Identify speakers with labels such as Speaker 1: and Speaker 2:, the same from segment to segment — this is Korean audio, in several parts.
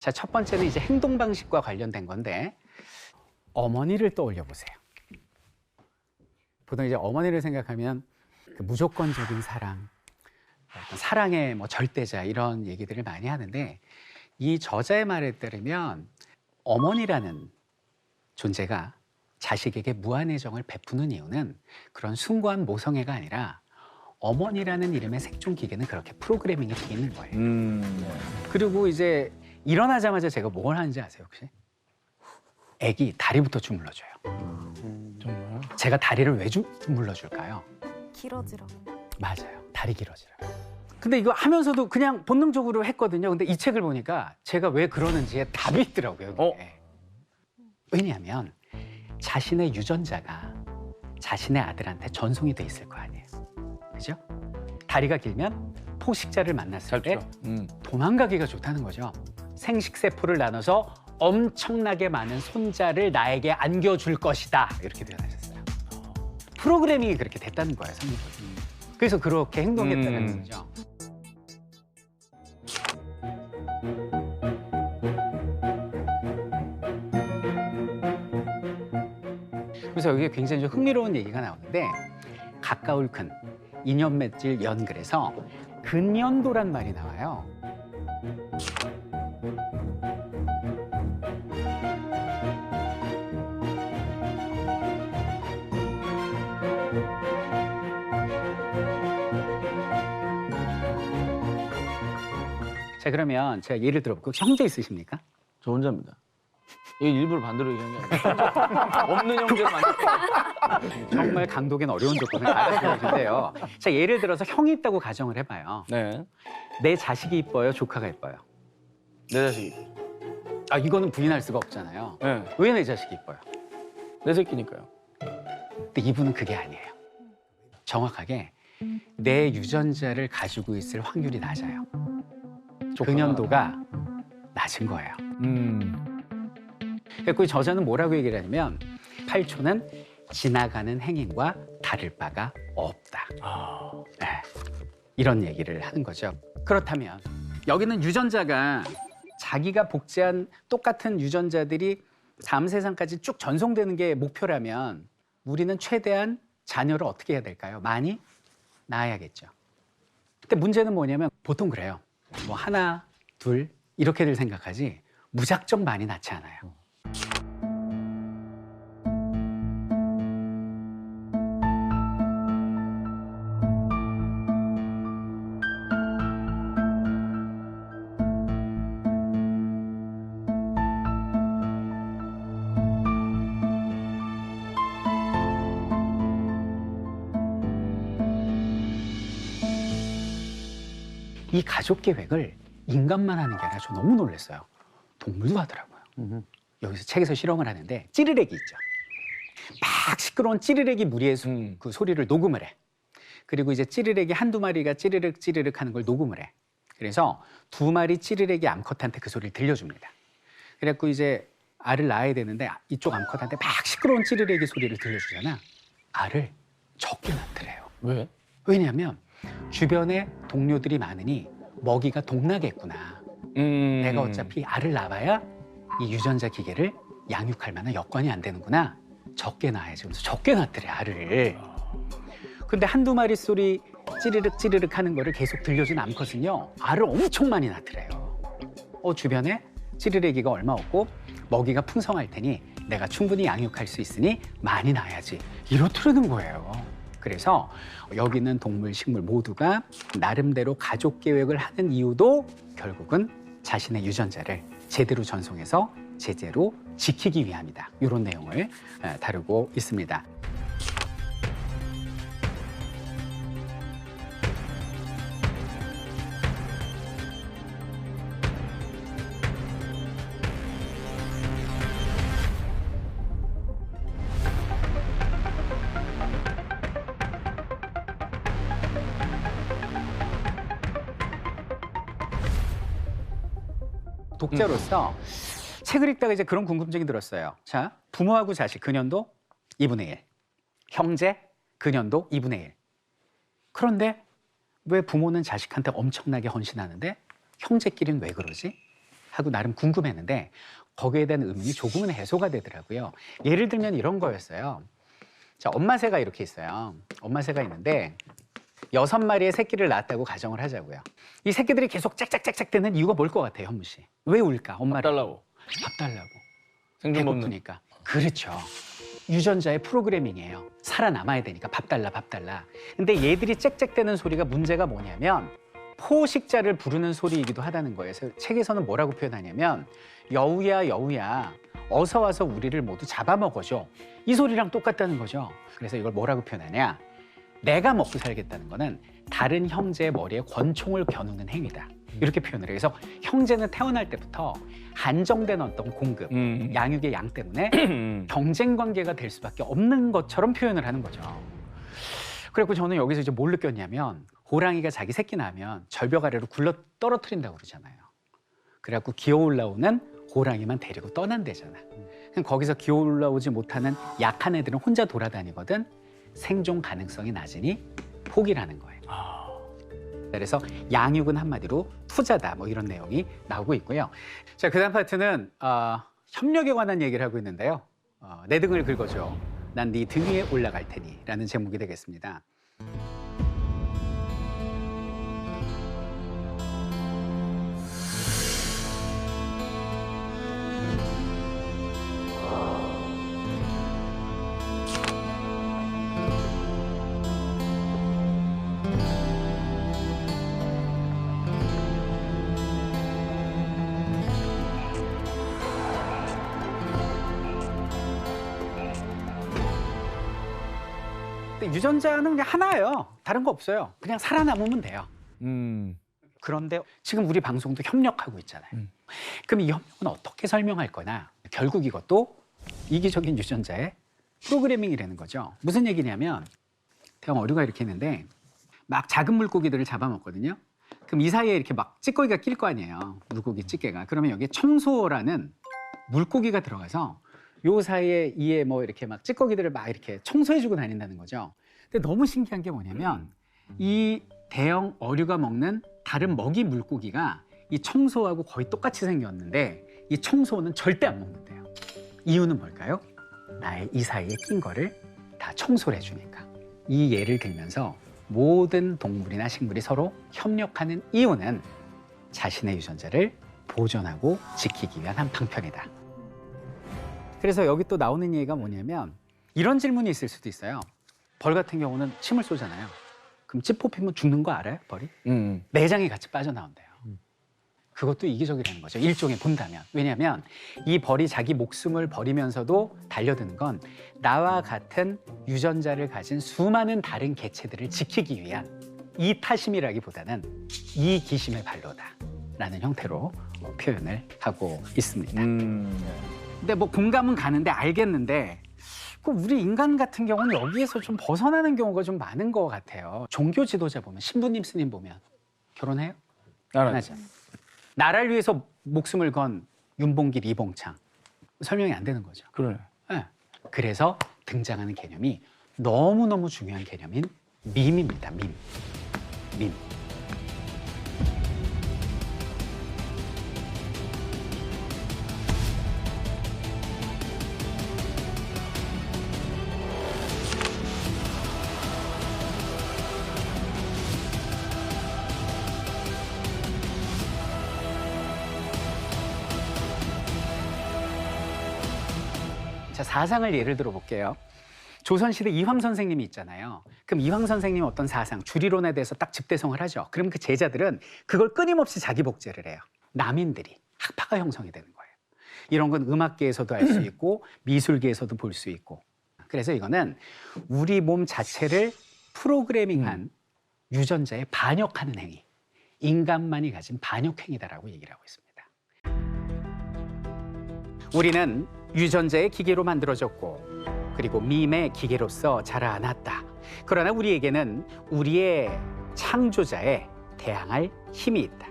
Speaker 1: 자, 첫 번째는 이제 행동 방식과 관련된 건데 어머니를 떠올려 보세요. 보통 이제 어머니를 생각하면 그 무조건적인 사랑, 어떤 사랑의 뭐 절대자 이런 얘기들을 많이 하는데 이 저자의 말에 따르면 어머니라는 존재가 자식에게 무한의 정을 베푸는 이유는 그런 숭고한 모성애가 아니라 어머니라는 이름의 색종 기계는 그렇게 프로그래밍이 돼 있는 거예요. 그리고 이제 일어나자마자 제가 뭘 하는지 아세요 혹시? 애기 다리부터 주물러줘요.
Speaker 2: 정말?
Speaker 1: 제가 다리를 왜 주물러줄까요?
Speaker 3: 길어지라고.
Speaker 1: 맞아요. 다리 길어지라고. 근데 이거 하면서도 그냥 본능적으로 했거든요. 근데 이 책을 보니까 제가 왜 그러는지에 답이 있더라고요. 그게. 왜냐하면 자신의 유전자가 자신의 아들한테 전송이 돼 있을 거 아니에요. 그죠? 다리가 길면 포식자를 만났을 때 도망가기가 좋다는 거죠. 생식세포를 나눠서 엄청나게 많은 손자를 나에게 안겨줄 것이다. 이렇게 표현하셨어요. 프로그래밍이 그렇게 됐다는 거예요, 성경적으로. 그래서 그렇게 행동했다는 거죠. 그래서 여기에 굉장히 좀 흥미로운 얘기가 나오는데 가까울 근, 인연 맺을 연 그래서 근연도란 말이 나와요. 자, 그러면 제가 예를 들어볼게요. 형제 있으십니까?
Speaker 2: 저 혼자입니다. 이게 일부러 반대로 얘기한 게 아니라 없는 형제를 만들
Speaker 1: 정말 감독엔 어려운 조건을 받아주는데요. 자, 예를 들어서 형이 있다고 가정을 해봐요.
Speaker 2: 네.
Speaker 1: 내 자식이 이뻐요? 조카가 이뻐요?
Speaker 2: 내 자식이.
Speaker 1: 아, 이거는 부인할 수가 없잖아요.
Speaker 2: 네.
Speaker 1: 왜 내 자식이 이뻐요?
Speaker 2: 내 새끼니까요.
Speaker 1: 근데 이분은 그게 아니에요. 정확하게 내 유전자를 가지고 있을 확률이 낮아요. 근연도가 낮은 거예요. 그래서 저자는 뭐라고 얘기를 하냐면 8초는 지나가는 행인과 다를 바가 없다. 네, 이런 얘기를 하는 거죠. 그렇다면 여기는 유전자가 자기가 복제한 똑같은 유전자들이 다음 세상까지 쭉 전송되는 게 목표라면 우리는 최대한 자녀를 어떻게 해야 될까요? 많이 낳아야겠죠. 근데 문제는 뭐냐면 보통 그래요. 뭐 하나, 둘 이렇게들 생각하지 무작정 많이 낳지 않아요. 이 가족 계획을 인간만 하는 게 아니라 저 너무 놀랐어요. 동물도 하더라고요. 여기서 책에서 실험을 하는데 찌르레기 있죠. 막 시끄러운 찌르레기 무리의 그 소리를 녹음을 해. 그리고 이제 찌르레기 한두 마리가 찌르륵 찌르륵 하는 걸 녹음을 해. 그래서 두 마리 찌르레기 암컷한테 그 소리를 들려줍니다. 그래갖고 이제 알을 낳아야 되는데 이쪽 암컷한테 막 시끄러운 찌르레기 소리를 들려주잖아. 알을 적게 낳더래요.
Speaker 2: 왜?
Speaker 1: 왜냐하면 주변에 동료들이 많으니 먹이가 동나겠구나. 내가 어차피 알을 낳아야 이 유전자 기계를 양육할 만한 여건이 안 되는구나. 적게 낳아야지. 그래서 적게 낳더래, 알을. 근데 한두 마리 소리 찌르륵 찌르륵 하는 거를 계속 들려준 암컷은요, 알을 엄청 많이 낳더래요. 주변에 찌르레기가 얼마 없고 먹이가 풍성할 테니 내가 충분히 양육할 수 있으니 많이 낳아야지. 이렇더라는 거예요. 그래서 여기 있는 동물, 식물 모두가 나름대로 가족 계획을 하는 이유도 결국은 자신의 유전자를 제대로 전송해서 제대로 지키기 위함이다. 이런 내용을 다루고 있습니다. 독자로서 책을 읽다가 이제 그런 궁금증이 들었어요. 자, 부모하고 자식 근연도 2분의 1. 형제 근연도 2분의 1. 그런데 왜 부모는 자식한테 엄청나게 헌신하는데 형제끼리는 왜 그러지? 하고 나름 궁금했는데 거기에 대한 의문이 조금은 해소가 되더라고요. 예를 들면 이런 거였어요. 자, 엄마새가 이렇게 있어요. 엄마새가 있는데 6마리의 새끼를 낳았다고 가정을 하자고요. 이 새끼들이 계속 짹짹짹짹 되는 이유가 뭘 것 같아요, 현무 씨? 왜 울까?
Speaker 2: 밥
Speaker 1: 엄마를
Speaker 2: 달라고.
Speaker 1: 밥 달라고.
Speaker 2: 생존 본능.
Speaker 1: 배고프니까. 그렇죠. 유전자의 프로그래밍이에요. 살아남아야 되니까 밥 달라, 밥 달라. 근데 얘들이 짹짹대는 소리가 문제가 뭐냐면 포식자를 부르는 소리이기도 하다는 거예요. 그래서 책에서는 뭐라고 표현하냐면 여우야, 여우야, 어서 와서 우리를 모두 잡아먹어줘. 이 소리랑 똑같다는 거죠. 그래서 이걸 뭐라고 표현하냐? 내가 먹고 살겠다는 거는 다른 형제의 머리에 권총을 겨누는 행위다. 이렇게 표현을 해요. 그래서 형제는 태어날 때부터 한정된 어떤 공급, 양육의 양 때문에 경쟁 관계가 될 수밖에 없는 것처럼 표현을 하는 거죠. 그래서 저는 여기서 이제 뭘 느꼈냐면 호랑이가 자기 새끼 낳으면 절벽 아래로 굴러 떨어뜨린다고 그러잖아요. 그래갖고 기어 올라오는 호랑이만 데리고 떠난대잖아. 그럼 거기서 기어 올라오지 못하는 약한 애들은 혼자 돌아다니거든. 생존 가능성이 낮으니 포기라는 거예요. 그래서 양육은 한마디로 투자다, 뭐 이런 내용이 나오고 있고요. 자, 그다음 파트는 협력에 관한 얘기를 하고 있는데요. 내 등을 긁어줘. 난 네 등 위에 올라갈 테니 라는 제목이 되겠습니다. 근데 유전자는 그냥 하나예요. 다른 거 없어요. 그냥 살아남으면 돼요. 그런데 지금 우리 방송도 협력하고 있잖아요. 그럼 이 협력은 어떻게 설명할 거나 결국 이것도 이기적인 유전자의 프로그래밍이라는 거죠. 무슨 얘기냐면 대형 어류가 이렇게 있는데 막 작은 물고기들을 잡아먹거든요. 그럼 이 사이에 이렇게 막 찌꺼기가 낄 거 아니에요. 물고기 찌개가. 그러면 여기에 청소라는 물고기가 들어가서 요 사이에 이에 뭐 이렇게 막 찌꺼기들을 막 이렇게 청소해주고 다닌다는 거죠. 근데 너무 신기한 게 뭐냐면 이 대형 어류가 먹는 다른 먹이 물고기가 이 청소하고 거의 똑같이 생겼는데 이 청소는 절대 안 먹는데요. 이유는 뭘까요? 나의 이 사이에 낀 거를 다 청소를 해주니까. 이 예를 들면서 모든 동물이나 식물이 서로 협력하는 이유는 자신의 유전자를 보존하고 지키기 위한 한 방편이다. 그래서 여기 또 나오는 얘기가 뭐냐면 이런 질문이 있을 수도 있어요. 벌 같은 경우는 침을 쏘잖아요. 그럼 찌 뽑히면 죽는 거 알아요, 벌이? 내장이 같이 빠져나온대요. 그것도 이기적이라는 거죠. 일종의 본다면. 왜냐하면 이 벌이 자기 목숨을 버리면서도 달려드는 건 나와 같은 유전자를 가진 수많은 다른 개체들을 지키기 위한 이타심이라기보다는 이기심의 발로다라는 형태로 표현을 하고 있습니다. 근데 뭐 공감은 가는데 알겠는데 우리 인간 같은 경우는 여기에서 좀 벗어나는 경우가 좀 많은 것 같아요. 종교 지도자 보면 신부님, 스님 보면 결혼해요? 안 하죠. 나라를 위해서 목숨을 건 윤봉길, 이봉창 설명이 안 되는 거죠.
Speaker 2: 그래.
Speaker 1: 네. 그래서 등장하는 개념이 너무너무 중요한 개념인 밈입니다. 밈. 자, 사상을 예를 들어 볼게요. 조선시대 이황 선생님이 있잖아요. 그럼 이황 선생님이 어떤 사상, 주리론에 대해서 딱 집대성을 하죠. 그럼 그 제자들은 그걸 끊임없이 자기 복제를 해요. 남인들이 학파가 형성이 되는 거예요. 이런 건 음악계에서도 알 수 있고 미술계에서도 볼 수 있고. 그래서 이거는 우리 몸 자체를 프로그래밍한 유전자에 반역하는 행위, 인간만이 가진 반역행위다라고 얘기를 하고 있습니다. 우리는 유전자의 기계로 만들어졌고 그리고 밈의 기계로서 자라났다. 그러나 우리에게는 우리의 창조자에 대항할 힘이 있다.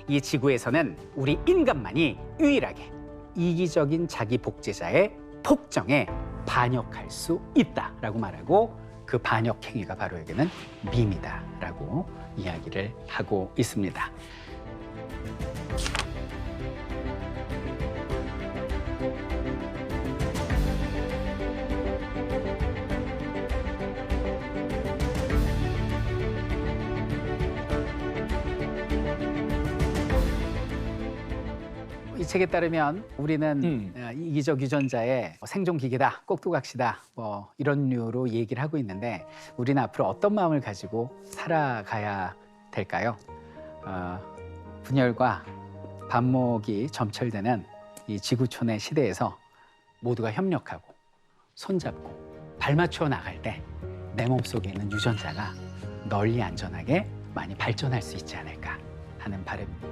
Speaker 1: 이 지구에서는 우리 인간만이 유일하게 이기적인 자기 복제자의 폭정에 반역할 수 있다라고 말하고 그 반역 행위가 바로 여기는 밈이다라고 이야기를 하고 있습니다. 이 책에 따르면 우리는 이기적 유전자의 생존 기계다, 꼭두각시다, 뭐 이런 류로 얘기를 하고 있는데 우리는 앞으로 어떤 마음을 가지고 살아가야 될까요? 분열과 반목이 점철되는 이 지구촌의 시대에서 모두가 협력하고 손잡고 발맞춰 나갈 때 내 몸속에 있는 유전자가 널리 안전하게 많이 발전할 수 있지 않을까 하는 바람입니다.